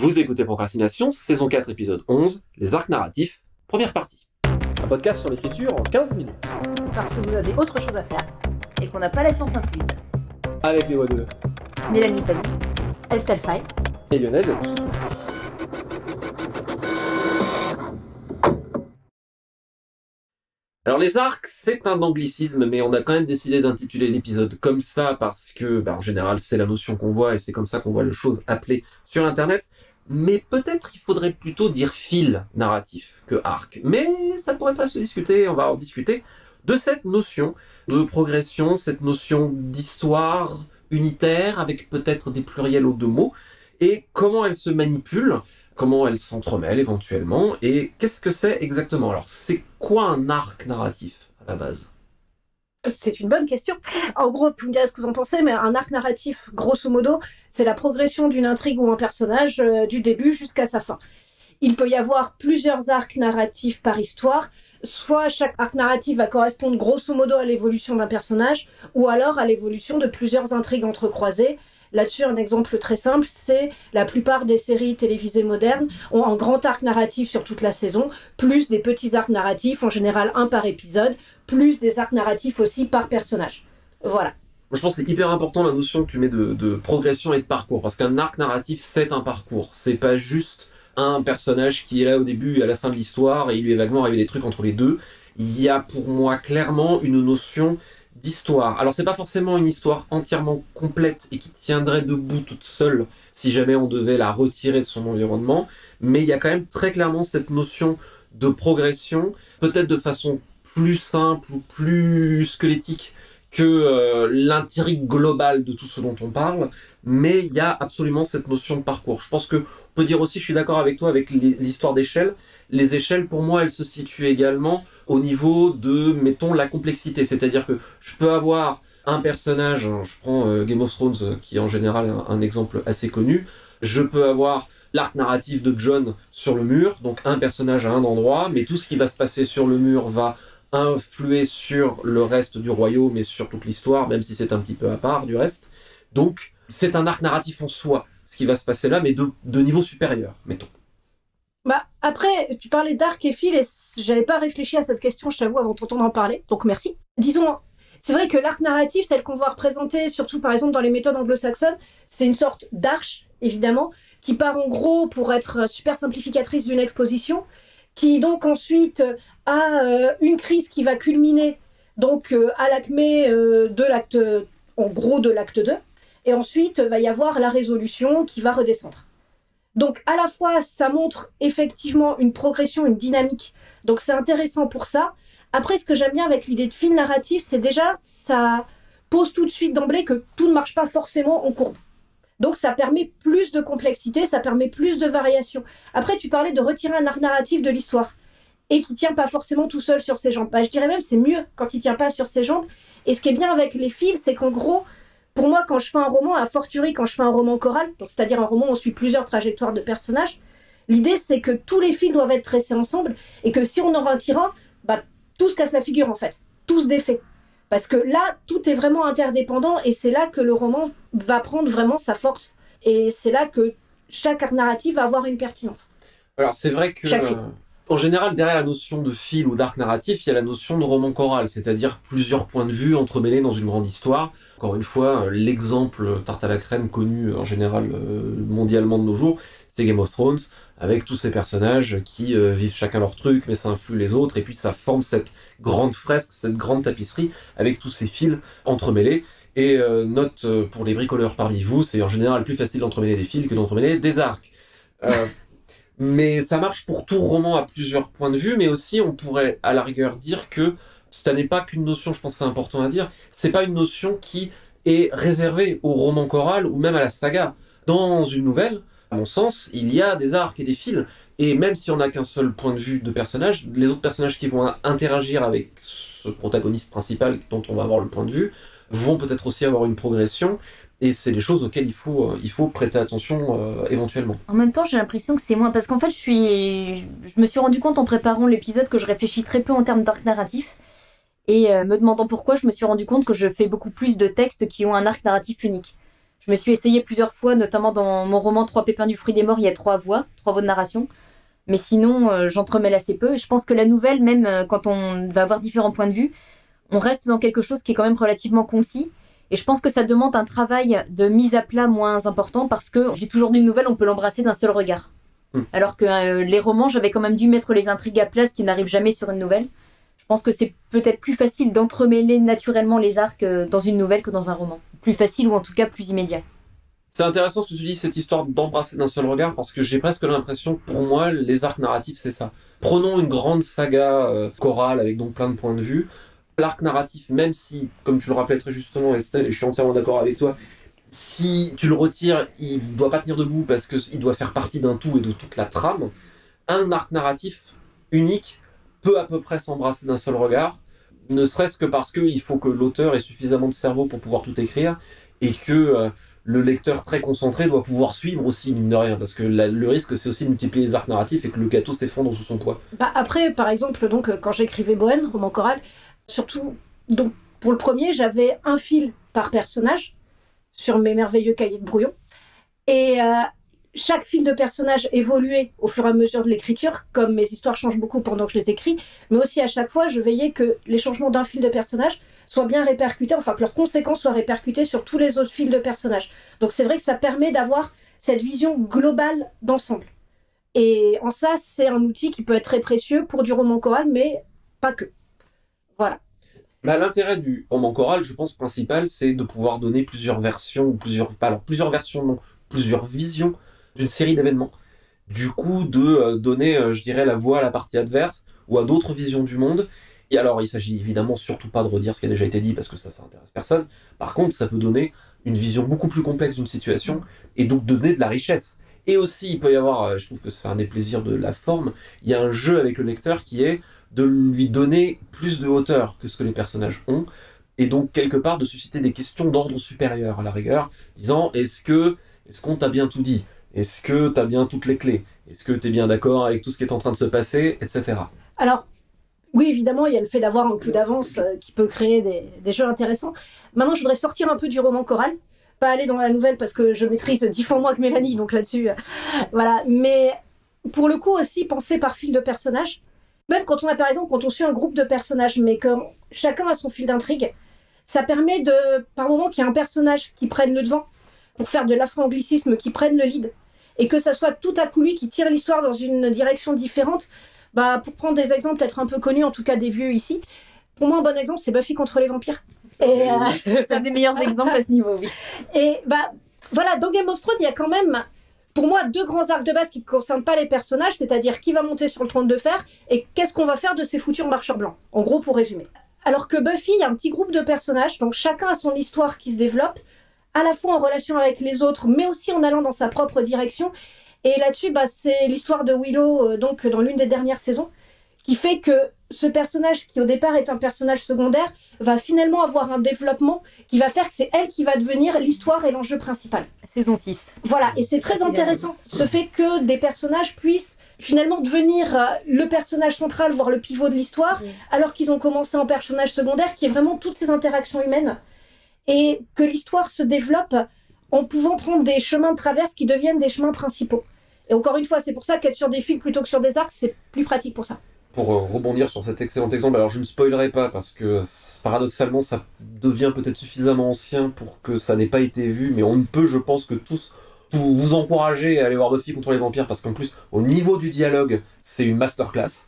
Vous écoutez Procrastination, saison 4, épisode 11, les arcs narratifs, première partie. Un podcast sur l'écriture en 15 minutes. Parce que vous avez autre chose à faire et qu'on n'a pas la science incluse. Avec les voix de Mélanie Fazi, Estelle Fay et Lionel Delous. Alors les arcs, c'est un anglicisme, mais on a quand même décidé d'intituler l'épisode comme ça parce que, en général, c'est la notion qu'on voit et c'est comme ça qu'on voit les choses appelées sur Internet. Mais peut-être il faudrait plutôt dire fil narratif que arc. Mais ça pourrait pas se discuter, on va en discuter de cette notion de progression, cette notion d'histoire unitaire avec peut-être des pluriels aux deux mots et comment elle se manipule, comment elle s'entremêle éventuellement et qu'est-ce que c'est exactement. Alors c'est quoi un arc narratif à la base ? C'est une bonne question. En gros, vous me direz ce que vous en pensez, mais un arc narratif, grosso modo, c'est la progression d'une intrigue ou un personnage du début jusqu'à sa fin. Il peut y avoir plusieurs arcs narratifs par histoire, soit chaque arc narratif va correspondre grosso modo à l'évolution d'un personnage, ou alors à l'évolution de plusieurs intrigues entrecroisées. Là-dessus, un exemple très simple, c'est la plupart des séries télévisées modernes ont un grand arc narratif sur toute la saison, plus des petits arcs narratifs, en général un par épisode, plus des arcs narratifs aussi par personnage. Voilà. Je pense que c'est hyper important la notion que tu mets de progression et de parcours, parce qu'un arc narratif, c'est un parcours. C'est pas juste un personnage qui est là au début et à la fin de l'histoire, et il lui est vaguement arrivé des trucs entre les deux. Il y a pour moi clairement une notion d'histoire. Alors c'est pas forcément une histoire entièrement complète et qui tiendrait debout toute seule si jamais on devait la retirer de son environnement, mais il y a quand même très clairement cette notion de progression, peut-être de façon plus simple ou plus squelettique que l'intrigue globale de tout ce dont on parle, mais il y a absolument cette notion de parcours. Je pense que on peut dire aussi, je suis d'accord avec toi avec l'histoire d'échelle. Les échelles, pour moi, elles se situent également au niveau de, mettons, la complexité. C'est-à-dire que je peux avoir un personnage, je prends Game of Thrones, qui est en général un exemple assez connu, je peux avoir l'arc narratif de Jon sur le mur, donc un personnage à un endroit, mais tout ce qui va se passer sur le mur va influer sur le reste du royaume et sur toute l'histoire, même si c'est un petit peu à part du reste. Donc, c'est un arc narratif en soi, ce qui va se passer là, mais de niveau supérieur, mettons. Après, tu parlais d'arc et fil et j'avais pas réfléchi à cette question, je t'avoue, avant de t'entendre en parler, donc merci. Disons, c'est vrai que l'arc narratif, tel qu'on voit représenté, surtout par exemple dans les méthodes anglo-saxonnes, c'est une sorte d'arche, évidemment, qui part en gros pour être super simplificatrice d'une exposition, qui donc ensuite a une crise qui va culminer donc à l'acmé de l'acte, en gros de l'acte 2, et ensuite va y avoir la résolution qui va redescendre. Donc à la fois ça montre effectivement une progression, une dynamique, donc c'est intéressant pour ça. Après, ce que j'aime bien avec l'idée de fil narratif, c'est déjà ça pose tout de suite d'emblée que tout ne marche pas forcément en courbe. Donc ça permet plus de complexité, ça permet plus de variation. Après, tu parlais de retirer un arc narratif de l'histoire et qui tient pas forcément tout seul sur ses jambes. Je dirais même c'est mieux quand il tient pas sur ses jambes. Et ce qui est bien avec les fils, c'est qu'en gros, pour moi, quand je fais un roman, a fortiori quand je fais un roman choral, donc c'est-à-dire un roman où on suit plusieurs trajectoires de personnages, l'idée c'est que tous les fils doivent être tracés ensemble et que si on en retire un, tout se casse la figure en fait, tout se défait. Parce que là, tout est vraiment interdépendant et c'est là que le roman va prendre vraiment sa force. Et c'est là que chaque arc narratif va avoir une pertinence. Alors c'est vrai que, en général, derrière la notion de fil ou d'arc narratif, il y a la notion de roman choral, c'est-à-dire plusieurs points de vue entremêlés dans une grande histoire. Encore une fois, l'exemple tarte à la crème connu en général mondialement de nos jours, c'est Game of Thrones, avec tous ces personnages qui vivent chacun leur truc, mais ça influe les autres, et puis ça forme cette grande fresque, cette grande tapisserie, avec tous ces fils entremêlés. Et note pour les bricoleurs parmi vous, c'est en général plus facile d'entremêler des fils que d'entremêler des arcs. Mais ça marche pour tout roman à plusieurs points de vue, mais aussi on pourrait à la rigueur dire que ça n'est pas qu'une notion, je pense que c'est important à dire, c'est pas une notion qui est réservée au roman choral ou même à la saga. Dans une nouvelle, à mon sens, il y a des arcs et des fils, et même si on n'a qu'un seul point de vue de personnage, les autres personnages qui vont interagir avec ce protagoniste principal dont on va avoir le point de vue, vont peut-être aussi avoir une progression, et c'est des choses auxquelles il faut prêter attention éventuellement. En même temps, j'ai l'impression que c'est moins... Parce qu'en fait, je me suis rendu compte en préparant l'épisode que je réfléchis très peu en termes d'arc narratif. Et me demandant pourquoi, je me suis rendu compte que je fais beaucoup plus de textes qui ont un arc narratif unique. Je me suis essayée plusieurs fois, notamment dans mon roman 3 pépins du fruit des morts, il y a 3 voix de narration. Mais sinon, j'entremêle assez peu. Et je pense que la nouvelle, même quand on va avoir différents points de vue, on reste dans quelque chose qui est quand même relativement concis. Et je pense que ça demande un travail de mise à plat moins important parce que, je dis toujours d'une nouvelle, on peut l'embrasser d'un seul regard. Alors que les romans, j'avais quand même dû mettre les intrigues à plat, ce qui n'arrive jamais sur une nouvelle. Je pense que c'est peut-être plus facile d'entremêler naturellement les arcs dans une nouvelle que dans un roman. Plus facile ou en tout cas plus immédiat. C'est intéressant ce que tu dis, cette histoire d'embrasser d'un seul regard, parce que j'ai presque l'impression que pour moi, les arcs narratifs, c'est ça. Prenons une grande saga chorale avec donc plein de points de vue. L'arc narratif, même si, comme tu le rappelais très justement Estelle, et je suis entièrement d'accord avec toi, si tu le retires, il doit pas tenir debout parce qu'il doit faire partie d'un tout et de toute la trame. Un arc narratif unique peut à peu près s'embrasser d'un seul regard, ne serait-ce que parce qu'il faut que l'auteur ait suffisamment de cerveau pour pouvoir tout écrire, et que le lecteur très concentré doit pouvoir suivre aussi, mine de rien, parce que le risque, c'est aussi de multiplier les arcs narratifs et que le gâteau s'effondre sous son poids. Après, par exemple, donc, quand j'écrivais Bohème, roman choral, surtout, donc, pour le premier, j'avais un fil par personnage sur mes merveilleux cahiers de brouillon. Et chaque fil de personnage évoluait au fur et à mesure de l'écriture, comme mes histoires changent beaucoup pendant que je les écris, mais aussi à chaque fois, je veillais que les changements d'un fil de personnage soient bien répercutés, enfin que leurs conséquences soient répercutées sur tous les autres fils de personnages. Donc c'est vrai que ça permet d'avoir cette vision globale d'ensemble. Et en ça, c'est un outil qui peut être très précieux pour du roman choral, mais pas que. Voilà. L'intérêt du roman choral, je pense, principal, c'est de pouvoir donner plusieurs versions, ou plusieurs versions, non, plusieurs visions d'une série d'événements. Du coup, de donner, je dirais, la voix à la partie adverse ou à d'autres visions du monde. Et alors, il s'agit évidemment surtout pas de redire ce qui a déjà été dit parce que ça intéresse personne. Par contre, ça peut donner une vision beaucoup plus complexe d'une situation et donc donner de la richesse. Et aussi, il peut y avoir, je trouve que c'est un des plaisirs de la forme, il y a un jeu avec le lecteur qui est de lui donner plus de hauteur que ce que les personnages ont. Et donc, quelque part, de susciter des questions d'ordre supérieur à la rigueur, disant, est-ce qu'on t'a bien tout dit? Est-ce que t'as bien toutes les clés? Est-ce que t'es bien d'accord avec tout ce qui est en train de se passer, etc. Alors, oui, évidemment, il y a le fait d'avoir un coup d'avance qui peut créer des jeux intéressants. Maintenant, je voudrais sortir un peu du roman choral, pas aller dans la nouvelle parce que je maîtrise 10 fois moins que Mélanie, donc là-dessus, voilà. Mais pour le coup aussi, penser par fil de personnage, même quand on a, par exemple, quand on suit un groupe de personnages, mais que chacun a son fil d'intrigue, ça permet par moment qu'il y ait un personnage qui prenne le devant, pour faire de l'afro-anglicisme, qui prenne le lead, et que ça soit tout à coup lui qui tire l'histoire dans une direction différente. Pour prendre des exemples peut-être un peu connus, en tout cas des vieux ici, pour moi un bon exemple c'est Buffy contre les vampires. Et c'est un des meilleurs exemples à ce niveau, oui. Et voilà, dans Game of Thrones il y a quand même, pour moi, 2 grands arcs de base qui ne concernent pas les personnages, c'est-à-dire qui va monter sur le trône de fer et qu'est-ce qu'on va faire de ces futurs marcheurs blancs, en gros pour résumer. Alors que Buffy, il y a un petit groupe de personnages, donc chacun a son histoire qui se développe, à la fois en relation avec les autres, mais aussi en allant dans sa propre direction. Et là-dessus, c'est l'histoire de Willow, donc dans l'une des dernières saisons, qui fait que ce personnage, qui au départ est un personnage secondaire, va finalement avoir un développement qui va faire que c'est elle qui va devenir l'histoire et l'enjeu principal. Saison 6. Voilà, et c'est très intéressant, ce fait que des personnages puissent finalement devenir le personnage central, voire le pivot de l'histoire, alors qu'ils ont commencé en personnage secondaire, qui est vraiment toutes ces interactions humaines. Et que l'histoire se développe en pouvant prendre des chemins de traverse qui deviennent des chemins principaux. Et encore une fois, c'est pour ça qu'être sur des fils plutôt que sur des arcs, c'est plus pratique pour ça. Pour rebondir sur cet excellent exemple, alors je ne spoilerai pas parce que paradoxalement ça devient peut-être suffisamment ancien pour que ça n'ait pas été vu, mais on ne peut, je pense, que tous vous encourager à aller voir Buffy contre les vampires parce qu'en plus, au niveau du dialogue, c'est une masterclass.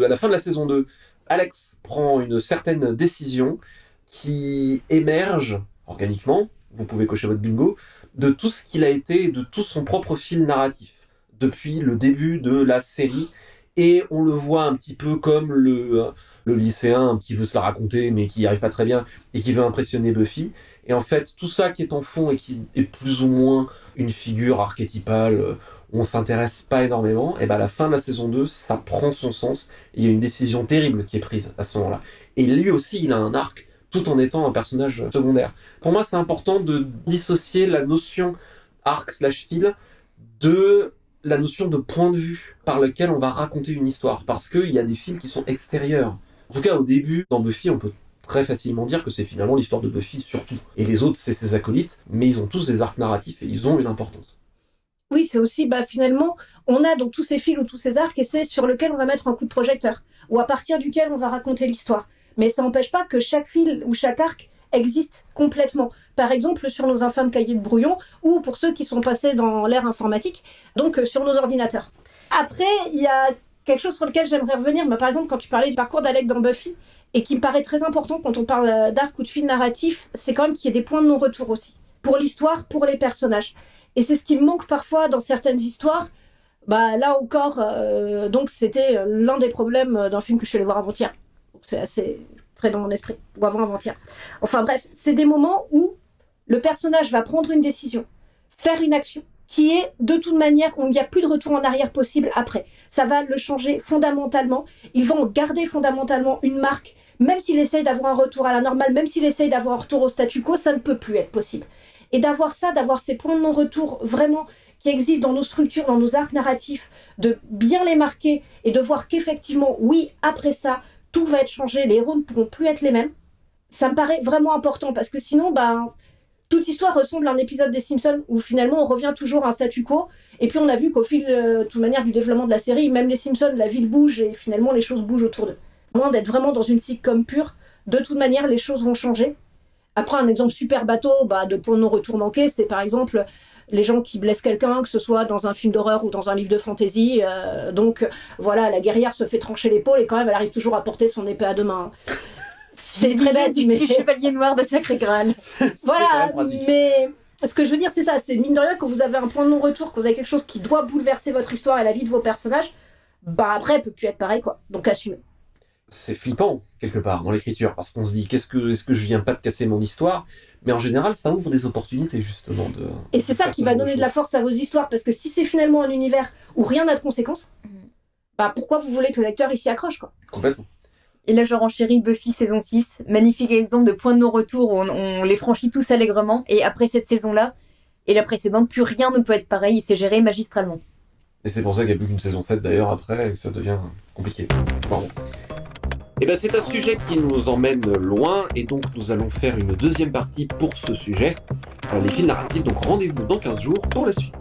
À la fin de la saison 2, Alex prend une certaine décision qui émerge organiquement, vous pouvez cocher votre bingo, de tout ce qu'il a été, de tout son propre fil narratif, depuis le début de la série, et on le voit un petit peu comme le lycéen qui veut se la raconter, mais qui n'y arrive pas très bien, et qui veut impressionner Buffy, et en fait, tout ça qui est en fond, et qui est plus ou moins une figure archétypale, où on s'intéresse pas énormément, et à la fin de la saison 2, ça prend son sens, et il y a une décision terrible qui est prise à ce moment-là. Et lui aussi, il a un arc, tout en étant un personnage secondaire. Pour moi, c'est important de dissocier la notion arc/fil de la notion de point de vue par lequel on va raconter une histoire, parce qu'il y a des fils qui sont extérieurs. En tout cas, au début, dans Buffy, on peut très facilement dire que c'est finalement l'histoire de Buffy surtout. Et les autres, c'est ses acolytes, mais ils ont tous des arcs narratifs et ils ont une importance. Oui, c'est aussi, finalement, on a donc tous ces fils ou tous ces arcs et c'est sur lequel on va mettre un coup de projecteur, ou à partir duquel on va raconter l'histoire. Mais ça n'empêche pas que chaque fil ou chaque arc existe complètement. Par exemple, sur nos infâmes cahiers de brouillon, ou pour ceux qui sont passés dans l'ère informatique, donc sur nos ordinateurs. Après, il y a quelque chose sur lequel j'aimerais revenir. Par exemple, quand tu parlais du parcours d'Alec dans Buffy, et qui me paraît très important quand on parle d'arc ou de fil narratif, c'est quand même qu'il y ait des points de non-retour aussi. Pour l'histoire, pour les personnages. Et c'est ce qui me manque parfois dans certaines histoires. Là encore, donc c'était l'un des problèmes d'un film que je suis allée voir avant-hier. Donc c'est assez frais dans mon esprit, ou avant-hier. Enfin bref, c'est des moments où le personnage va prendre une décision, faire une action, qui est de toute manière où il n'y a plus de retour en arrière possible après. Ça va le changer fondamentalement. Il va en garder fondamentalement une marque. Même s'il essaye d'avoir un retour à la normale, même s'il essaye d'avoir un retour au statu quo, ça ne peut plus être possible. Et d'avoir ces points de non-retour vraiment qui existent dans nos structures, dans nos arcs narratifs, de bien les marquer et de voir qu'effectivement, oui, après ça, tout va être changé, les héros ne pourront plus être les mêmes. Ça me paraît vraiment important parce que sinon, toute histoire ressemble à un épisode des Simpsons où finalement on revient toujours à un statu quo. Et puis on a vu qu'au fil, de toute manière, du développement de la série, même les Simpsons, la ville bouge et finalement les choses bougent autour d'eux. À moins d'être vraiment dans une sitcom pure, de toute manière, les choses vont changer. Après, un exemple super bateau de point de non-retour manqué, c'est par exemple les gens qui blessent quelqu'un, que ce soit dans un film d'horreur ou dans un livre de fantasy. Donc voilà, la guerrière se fait trancher l'épaule et quand même elle arrive toujours à porter son épée à deux mains. C'est très bête, mais... Du chevalier noir de Sacré Graal. Voilà, mais ce que je veux dire, c'est ça. C'est mine de rien, quand vous avez un point de non-retour, quand vous avez quelque chose qui doit bouleverser votre histoire et la vie de vos personnages, après, elle peut plus être pareil, quoi. Donc assumez. C'est flippant, quelque part, dans l'écriture, parce qu'on se dit, est-ce que je viens pas de casser mon histoire? Mais en général, ça ouvre des opportunités, justement. Et c'est ça qui va donner de la force à vos histoires, parce que si c'est finalement un univers où rien n'a de conséquences, pourquoi vous voulez que le lecteur, il s'y accroche, quoi? Complètement. Et là, je renchéris Buffy saison 6. Magnifique exemple de point de non-retour où on les franchit tous allègrement. Et après cette saison-là, et la précédente, plus rien ne peut être pareil. Il s'est géré magistralement. Et c'est pour ça qu'il n'y a plus qu'une saison 7 d'ailleurs après, et que ça devient compliqué. Pardon. Et c'est un sujet qui nous emmène loin, et donc nous allons faire une deuxième partie pour ce sujet, les fils narratifs. Donc rendez-vous dans 15 jours pour la suite.